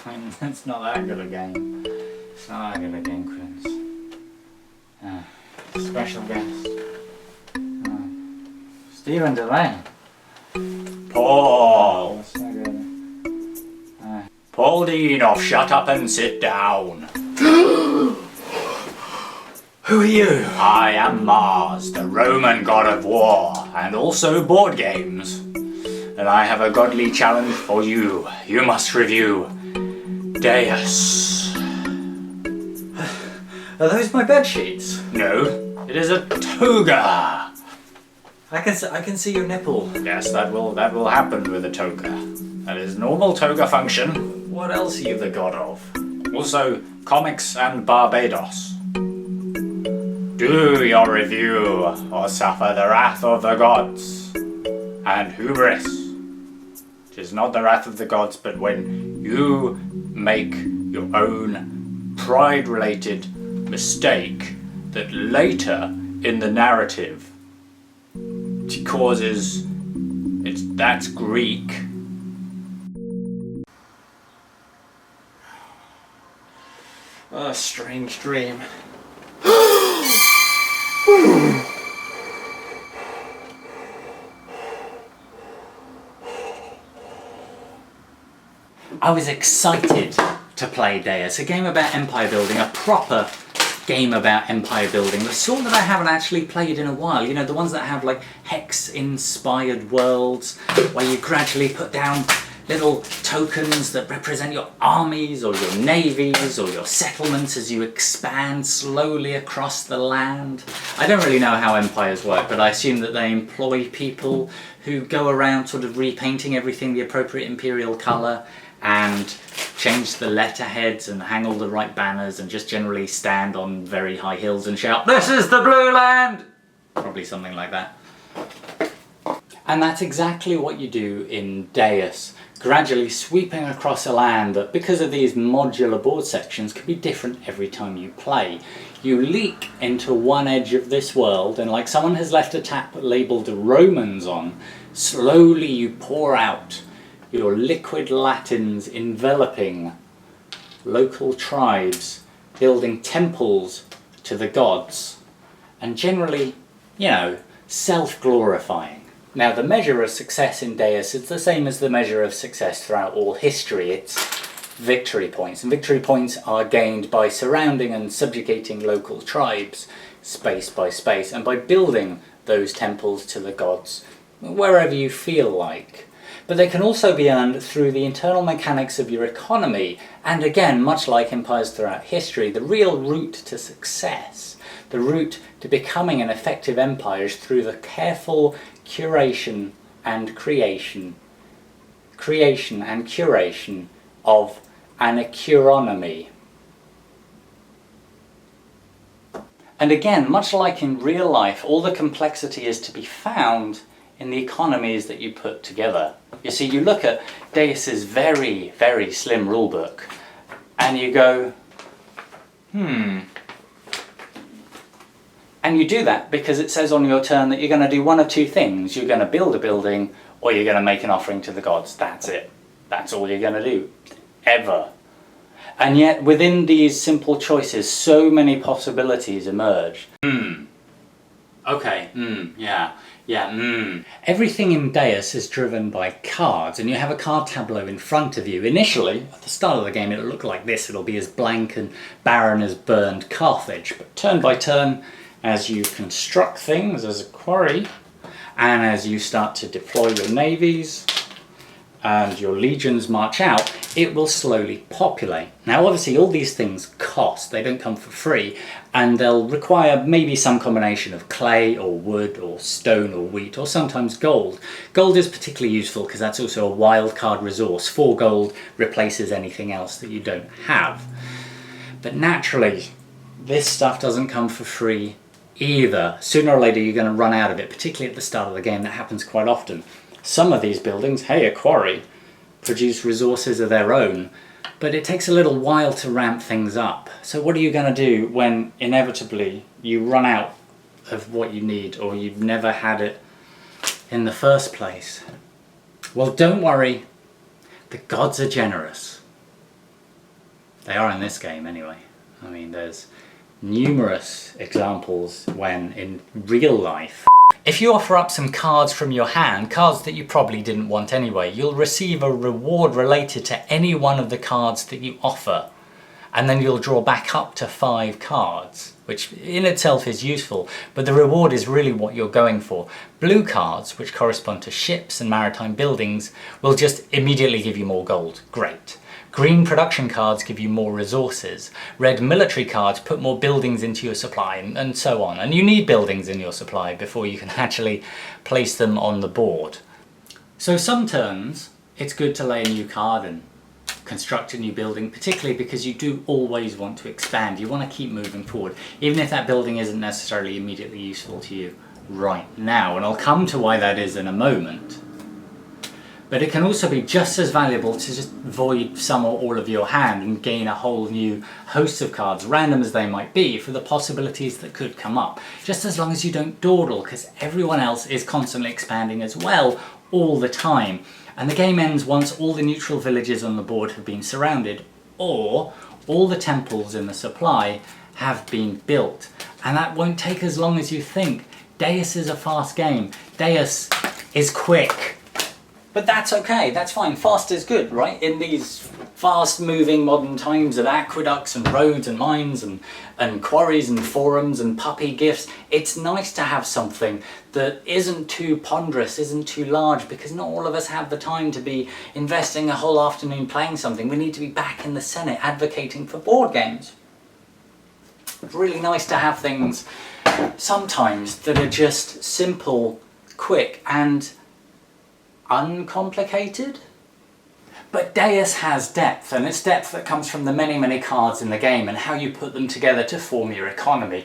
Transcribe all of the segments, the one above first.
It's not that good a game. It's not that good a game, Quince. Special guest. Stephen Delane. Paul. So good. Paul Deanoff, shut up and sit down. Who are you? I am Mars, the Roman god of war, and also board games. And I have a godly challenge for you. You must review Deus. Are those my bed sheets? No, it is a toga. I can see your nipple. Yes, that will happen with a toga. That is normal toga function. What else are you the god of? Also, comics and Barbados. Do your review, or suffer the wrath of the gods. And hubris. It is not the wrath of the gods, but when you make your own pride-related mistake that later in the narrative causes... that's Greek. Oh, a strange dream. I was excited to play Deus, a game about empire building, a proper game about empire building, the sort that I haven't actually played in a while. You know, the ones that have like hex-inspired worlds, where you gradually put down little tokens that represent your armies or your navies or your settlements as you expand slowly across the land. I don't really know how empires work, but I assume that they employ people who go around sort of repainting everything the appropriate imperial colour and change the letterheads and hang all the right banners and just generally stand on very high hills and shout, "This is the Blue Land!" Probably something like that. And that's exactly what you do in Deus, gradually sweeping across a land that, because of these modular board sections, can be different every time you play. You leak into one edge of this world, and like someone has left a tap labelled Romans on, slowly you pour out your liquid Latins enveloping local tribes, building temples to the gods, and generally, you know, self-glorifying. Now, the measure of success in Deus is the same as the measure of success throughout all history. It's victory points, and victory points are gained by surrounding and subjugating local tribes, space by space, and by building those temples to the gods wherever you feel like. But they can also be earned through the internal mechanics of your economy, and again, much like empires throughout history, the real route to success, the route to becoming an effective empire, is through the careful curation and creation of an economy. And again, much like in real life, all the complexity is to be found in the economies that you put together. You see, you look at Deus's very, very slim rulebook and you go, And you do that because it says on your turn that you're going to do one of two things. You're going to build a building or you're going to make an offering to the gods. That's it. That's all you're going to do. Ever. And yet within these simple choices, so many possibilities emerge. Okay, Everything in Deus is driven by cards, and you have a card tableau in front of you. Initially, at the start of the game, it'll look like this. It'll be as blank and barren as burned Carthage. But turn by turn, as you construct things as a quarry, and as you start to deploy your navies, and your legions march out, it will slowly populate. Now obviously all these things cost, they don't come for free, and they'll require maybe some combination of clay or wood or stone or wheat or sometimes gold. Gold is particularly useful because that's also a wild card resource. 4 gold replaces anything else that you don't have. But naturally, this stuff doesn't come for free either. Sooner or later you're going to run out of it, particularly at the start of the game. That happens quite often. Some of these buildings, hey, a quarry, produce resources of their own, but it takes a little while to ramp things up. So what are you going to do when inevitably you run out of what you need, or you've never had it in the first place? Well, don't worry, the gods are generous. They are in this game anyway. I mean, there's numerous examples when in real life, if you offer up some cards from your hand, cards that you probably didn't want anyway, you'll receive a reward related to any one of the cards that you offer. And then you'll draw back up to 5 cards, which in itself is useful, but the reward is really what you're going for. Blue cards, which correspond to ships and maritime buildings, will just immediately give you more gold. Great. Green production cards give you more resources. Red military cards put more buildings into your supply, and so on. And you need buildings in your supply before you can actually place them on the board. So some turns, it's good to lay a new card and construct a new building, particularly because you do always want to expand. You want to keep moving forward, even if that building isn't necessarily immediately useful to you right now. And I'll come to why that is in a moment. But it can also be just as valuable to just void some or all of your hand and gain a whole new host of cards, random as they might be, for the possibilities that could come up. Just as long as you don't dawdle, because everyone else is constantly expanding as well, all the time. And the game ends once all the neutral villages on the board have been surrounded, or all the temples in the supply have been built. And that won't take as long as you think. Deus is a fast game. Deus is quick. But that's okay, that's fine. Fast is good, right? In these fast-moving modern times of aqueducts and roads and mines and quarries and forums and puppy gifts, it's nice to have something that isn't too ponderous, isn't too large, because not all of us have the time to be investing a whole afternoon playing something. We need to be back in the Senate advocating for board games. It's really nice to have things sometimes that are just simple, quick, and uncomplicated. But Deus has depth, and it's depth that comes from the many cards in the game and how you put them together to form your economy.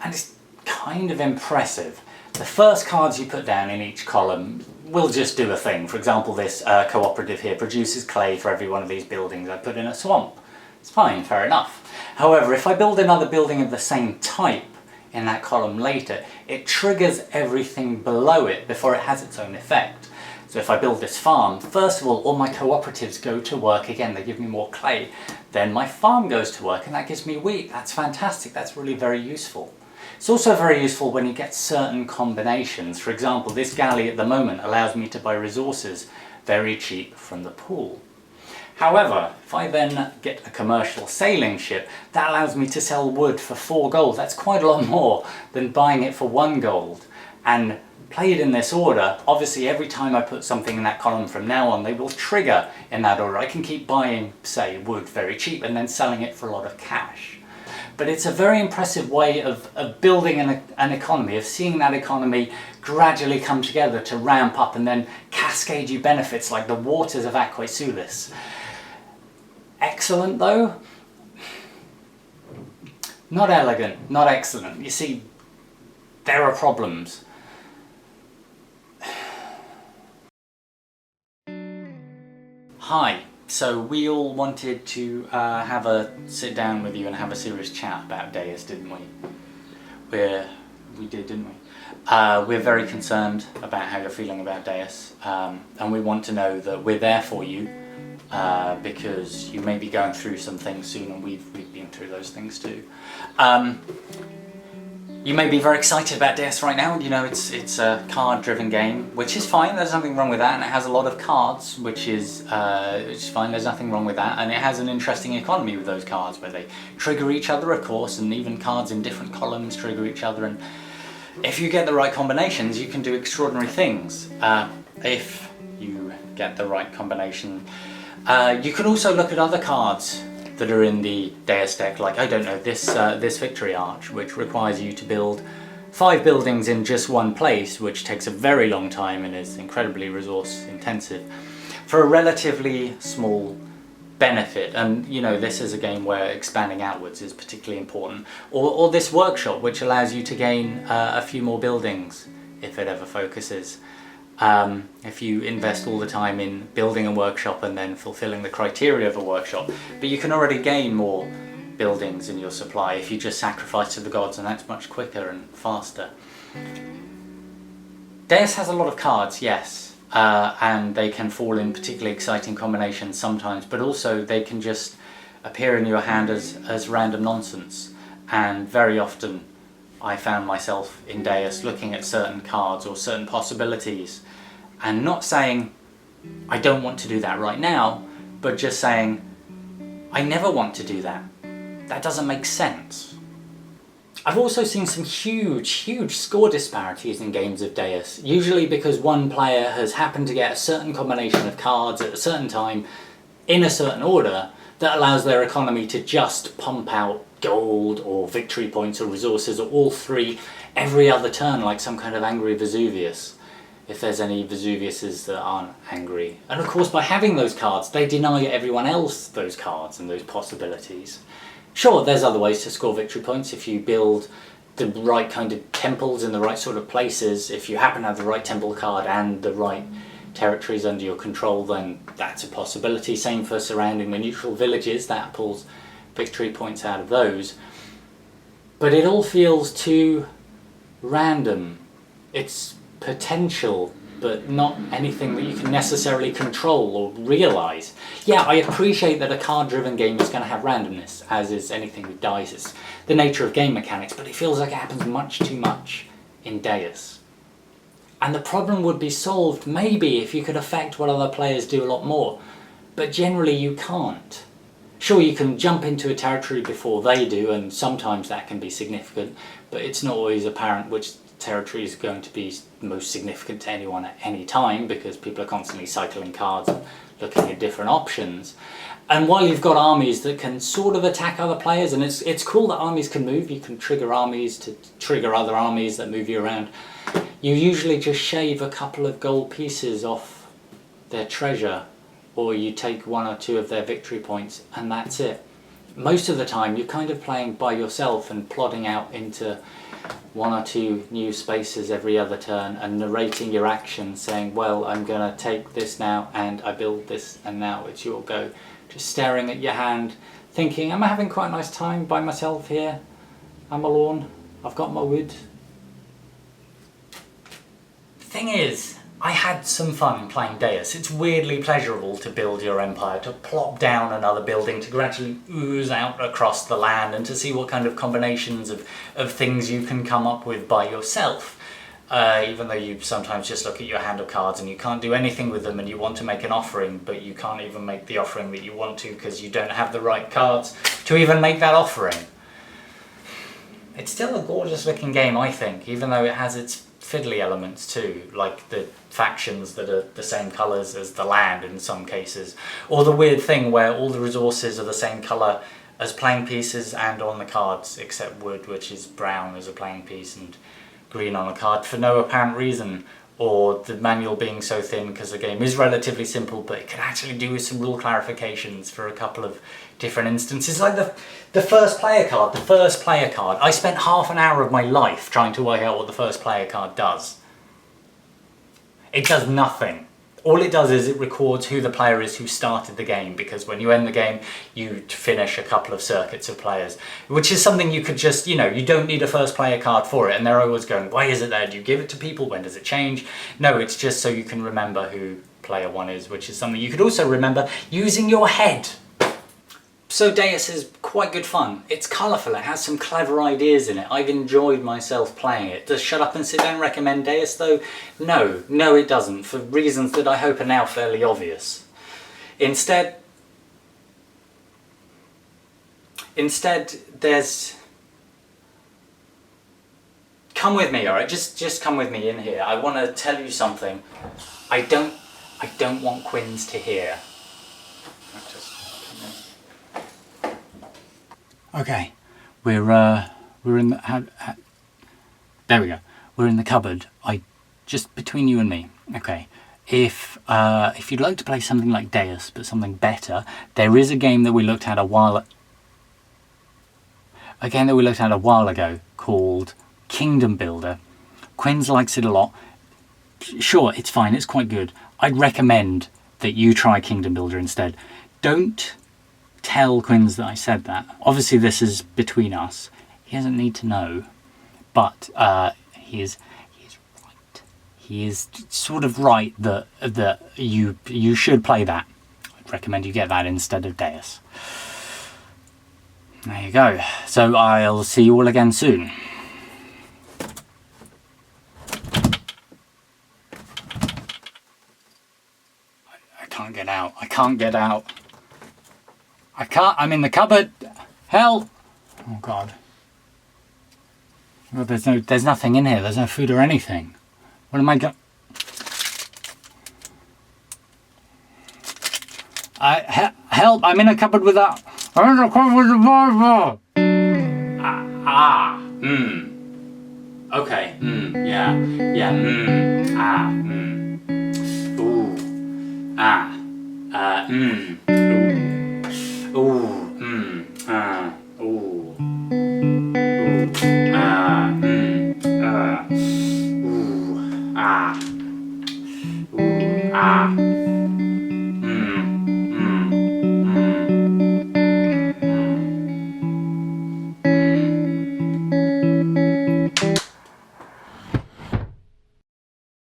And it's kind of impressive. The first cards you put down in each column will just do a thing. For example, this cooperative here produces clay for every one of these buildings I put in a swamp. It's fine, fair enough. However, if I build another building of the same type in that column later, it triggers everything below it before it has its own effect. So if I build this farm, first of all my cooperatives go to work again, they give me more clay. Then my farm goes to work and that gives me wheat. That's fantastic, that's really very useful. It's also very useful when you get certain combinations. For example, this galley at the moment allows me to buy resources very cheap from the pool. However, if I then get a commercial sailing ship, that allows me to sell wood for 4 gold. That's quite a lot more than buying it for 1 gold. And play it in this order, obviously every time I put something in that column from now on, they will trigger in that order. I can keep buying, say, wood very cheap and then selling it for a lot of cash. But it's a very impressive way of building an economy, of seeing that economy gradually come together to ramp up and then cascade you benefits like the waters of Aquasulis. Excellent though? Not elegant, not excellent. You see, there are problems. Hi, so we all wanted to have a sit down with you and have a serious chat about Deus, didn't we? We did, didn't we? We're very concerned about how you're feeling about Deus, and we want to know that we're there for you, because you may be going through some things soon, and we've been through those things too. You may be very excited about Deus right now. You know, it's a card-driven game, which is fine. There's nothing wrong with that, and it has a lot of cards, which is fine. There's nothing wrong with that, and it has an interesting economy with those cards, where they trigger each other, of course, and even cards in different columns trigger each other. And if you get the right combinations, you can do extraordinary things. If you get the right combination, you can also look at other cards that are in the Deus deck, like, I don't know, this Victory Arch, which requires you to build 5 buildings in just one place, which takes a very long time and is incredibly resource intensive, for a relatively small benefit. And you know, this is a game where expanding outwards is particularly important. Or this workshop, which allows you to gain a few more buildings if it ever focuses. If you invest all the time in building a workshop and then fulfilling the criteria of a workshop, but you can already gain more buildings in your supply if you just sacrifice to the gods, and that's much quicker and faster. Deus has a lot of cards, yes, and they can fall in particularly exciting combinations sometimes, but also they can just appear in your hand as random nonsense, and very often I found myself in Deus looking at certain cards or certain possibilities and not saying I don't want to do that right now, but just saying I never want to do that. That doesn't make sense. I've also seen some huge score disparities in games of Deus, usually because one player has happened to get a certain combination of cards at a certain time in a certain order that allows their economy to just pump out gold or victory points or resources or all three every other turn like some kind of angry Vesuvius, if there's any Vesuviuses that aren't angry. And of course by having those cards they deny everyone else those cards and those possibilities. Sure, there's other ways to score victory points if you build the right kind of temples in the right sort of places. If you happen to have the right temple card and the right territories under your control, then that's a possibility. Same for surrounding the neutral villages, that pulls victory points out of those. But it all feels too random. It's potential, but not anything that you can necessarily control or realise. Yeah, I appreciate that a card-driven game is going to have randomness, as is anything with dice. It's the nature of game mechanics, but it feels like it happens much too much in Deus. And the problem would be solved maybe if you could affect what other players do a lot more, but generally you can't. Sure, you can jump into a territory before they do, and sometimes that can be significant, but it's not always apparent which territory is going to be most significant to anyone at any time, because people are constantly cycling cards and looking at different options. And while you've got armies that can sort of attack other players, and it's cool that armies can move, you can trigger armies to trigger other armies that move you around, you usually just shave a couple of gold pieces off their treasure, or you take one or two of their victory points, and that's it. Most of the time you're kind of playing by yourself and plodding out into one or two new spaces every other turn and narrating your actions, saying, well, I'm going to take this now and I build this and now it's your go. Just staring at your hand, thinking, am I having quite a nice time by myself here? I'm alone, I've got my wood. Thing is, I had some fun playing Deus. It's weirdly pleasurable to build your empire, to plop down another building, to gradually ooze out across the land and to see what kind of combinations of things you can come up with by yourself. Even though you sometimes just look at your hand of cards and you can't do anything with them and you want to make an offering, but you can't even make the offering that you want to because you don't have the right cards to even make that offering. It's still a gorgeous looking game, I think, even though it has its fiddly elements too, like the factions that are the same colours as the land in some cases, or the weird thing where all the resources are the same colour as playing pieces and on the cards, except wood, which is brown as a playing piece and green on a card for no apparent reason, or the manual being so thin because the game is relatively simple, but it can actually do with some rule clarifications for a couple of different instances, like the first player card. The first player card, I spent half an hour of my life trying to work out what the first player card does. It does nothing. All it does is it records who the player is who started the game, because when you end the game you finish a couple of circuits of players, which is something you could just, you don't need a first player card for it. And they're always going, why is it there? Do you give it to people? When does it change? No, it's just so you can remember who player one is, which is something you could also remember using your head. So Deus is quite good fun. It's colourful, it has some clever ideas in it. I've enjoyed myself playing it. Does Shut Up and Sit Down recommend Deus though? No it doesn't, for reasons that I hope are now fairly obvious. Instead there's... Come with me, alright? Just come with me in here. I want to tell you something. I don't want Quinns to hear. Okay, we're in the... there we go. We're in the cupboard. Just between you and me. Okay. If you'd like to play something like Deus, but something better, there is a game that we looked at a while ago called Kingdom Builder. Quinns likes it a lot. Sure, it's fine. It's quite good. I'd recommend that you try Kingdom Builder instead. Don't tell Quinns that I said that. Obviously this is between us. He doesn't need to know, but he is right. He is sort of right that you should play that. I'd recommend you get that instead of Deus. There you go. So I'll see you all again soon. I can't get out. I can't get out. I'm in the cupboard. Help! Oh God. Well, there's nothing in here. There's no food or anything. What am I going? Help! I'm in a cupboard with that. I'm in a cupboard with the Bible. Okay. Yeah. Yeah. Ooh.